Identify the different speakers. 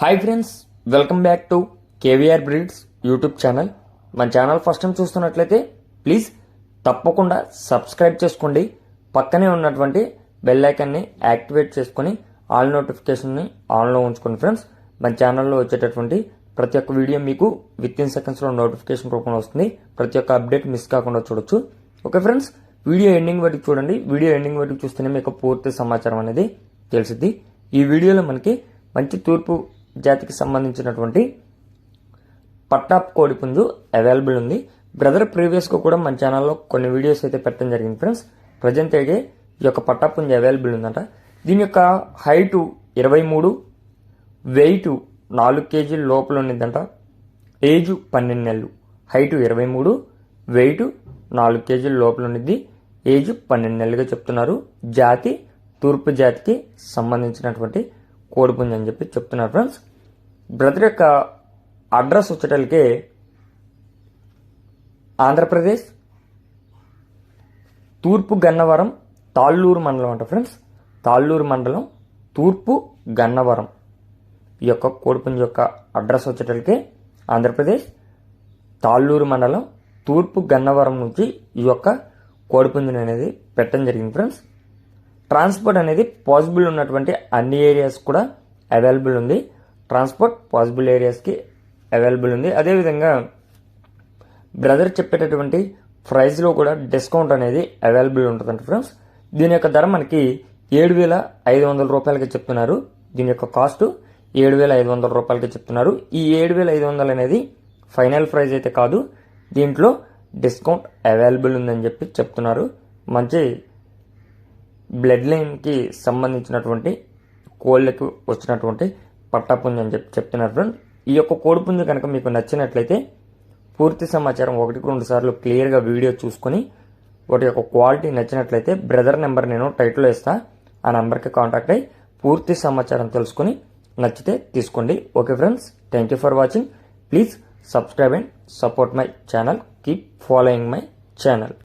Speaker 1: Hi friends, welcome back to KVR breeds YouTube channel. మన channel first time చూస్తున్నట్లయితే please తప్పకుండా subscribe చేసుకోండి. పక్కనే ఉన్నటువంటి బెల్ ఐకాన్ని యాక్టివేట్ చేసుకొని ఆల్ నోటిఫికేషన్ని ఆన్లో ఉంచుకోండి. ఫ్రెండ్స్, మన ఛానల్లో వచ్చేటటువంటి ప్రతి ఒక్క వీడియో మీకు విత్ ఇన్ సెకండ్స్లో నోటిఫికేషన్ రూపంలో వస్తుంది. ప్రతి ఒక్క అప్డేట్ మిస్ కాకుండా చూడొచ్చు. ఓకే ఫ్రెండ్స్, వీడియో ఎండింగ్ వరకు చూడండి. వీడియో ఎండింగ్ వరకు చూస్తేనే మీకు పూర్తి సమాచారం అనేది తెలిసిద్ది. ఈ వీడియోలో మనకి మంచి తూర్పు జాతికి సంబంధించినటువంటి పట్టాప్ కోడిపుంజు అవైలబుల్ ఉంది. బ్రదర్ ప్రీవియస్గా కూడా మన ఛానల్లో కొన్ని వీడియోస్ అయితే పెట్టడం జరిగింది. ఫ్రెండ్స్, ప్రజెంట్ అయితే ఈ యొక్క పట్టాపుంజు అవైలబుల్ ఉందంట. దీని యొక్క హైటు 23, వెయిట్ 4 కేజీల లోపల ఉన్నదంట. ఏజ్ 12 నెలలు. హైటు 23, వెయిట్ 4 కేజీల లోపల ఉన్నది. ఏజ్ 12 నెలలుగా చెప్తున్నారు. జాతి తూర్పు జాతికి సంబంధించినటువంటి కోడిపుంజు అని చెప్పి చెప్తున్నారు. ఫ్రెండ్స్, బ్రదర్ యొక్క అడ్రస్ వచ్చేటలకే ఆంధ్రప్రదేశ్ తూర్పు గన్నవరం తాళ్ళూరు మండలం అంట. ఫ్రెండ్స్, తాళ్ళూరు మండలం తూర్పు గన్నవరం ఈ యొక్క కోడిపుంజు యొక్క అడ్రస్ వచ్చేటలకే ఆంధ్రప్రదేశ్ తాళ్ళూరు మండలం తూర్పు గన్నవరం నుంచి ఈ యొక్క కోడిపుంజుని అనేది పెట్టడం జరిగింది. ఫ్రెండ్స్, ట్రాన్స్పోర్ట్ అనేది పాసిబుల్ ఉన్నటువంటి అన్ని ఏరియాస్ కూడా అవైలబుల్ ఉంది. ట్రాన్స్పోర్ట్ పాసిబుల్ ఏరియాస్కి అవైలబుల్ ఉంది. అదేవిధంగా బ్రదర్ చెప్పేటటువంటి ప్రైస్లో కూడా డిస్కౌంట్ అనేది అవైలబుల్ ఉంటుందంట. ఫ్రెండ్స్, దీని యొక్క ధర మనకి 7,500 రూపాయలకి చెప్తున్నారు. దీని యొక్క కాస్ట్ 7,500 రూపాయలకి చెప్తున్నారు. ఈ 7,500 అనేది ఫైనల్ ప్రైస్ అయితే కాదు. దీంట్లో డిస్కౌంట్ అవైలబుల్ ఉందని చెప్పి చెప్తున్నారు. మంచి బ్లడ్ లైన్కి సంబంధించినటువంటి కోళ్ళకు వచ్చినటువంటి పట్టాపుంజు అని చెప్పి చెప్తున్నారు. ఫ్రెండ్స్, ఈ యొక్క కోడిపుంజు కనుక మీకు నచ్చినట్లయితే పూర్తి సమాచారం 1-2 సార్లు క్లియర్గా వీడియో చూసుకొని వాటి యొక్క క్వాలిటీ నచ్చినట్లయితే బ్రదర్ నెంబర్ నేను టైటిల్లో ఇస్తా. ఆ నెంబర్కి కాంటాక్ట్ అయ్యి పూర్తి సమాచారం తెలుసుకొని నచ్చితే తీసుకోండి. Okay friends, thank you for watching. Please subscribe and support my channel. Keep following my channel.